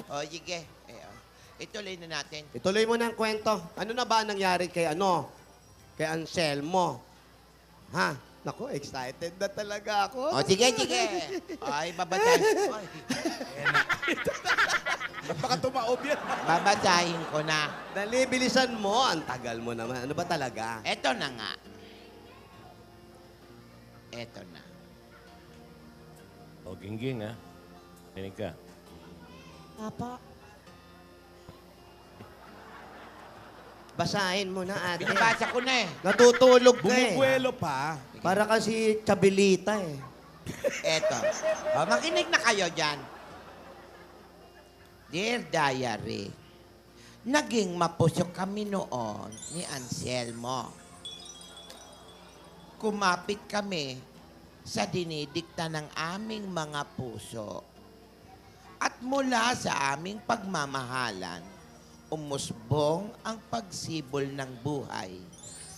O, sige. Ituloy na natin. Ituloy mo na ang kwento. Ano na ba ang nangyari kay Kay Anselmo? Ha? Naku, excited na talaga ako. O, sige. Ay, babasahin. Baka tumaob yan. Babasahin ko na. Dali, bilisan mo. Ang tagal mo naman. Ano ba talaga? Eto na nga. Eto na. O, gingging, ha? Tinig ka. Papa, Basahin mo na, ate. Binabasa ko na eh. Natutulog ka eh. Bumubuelo pa. Para kasi Chabelita eh. Eto. O, makinig na kayo dyan. Dear Diary, naging mapusok kami noon ni Anselmo. Kumapit kami sa dinidikta ng aming mga puso. At mula sa aming pagmamahalan, umusbong ang pagsibol ng buhay,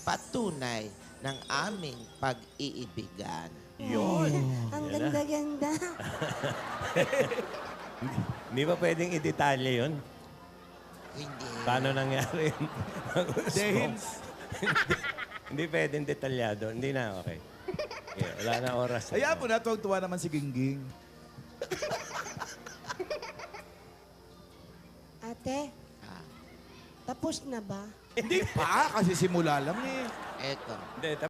patunay ng aming pag-iibigan. Yun. ang Yan na. ganda-ganda. Hindi ba pwedeng i-detalye yun? Hindi. Paano nangyari yun? Dahil Hindi pwedeng detalyado. Hindi na, okay. Okay, wala na oras. Ayan po na, tuwag-tuwa naman si Gingging. Ate, Ah, tapos na ba? Hindi pa, kasi simula lang eh. eto. Hindi,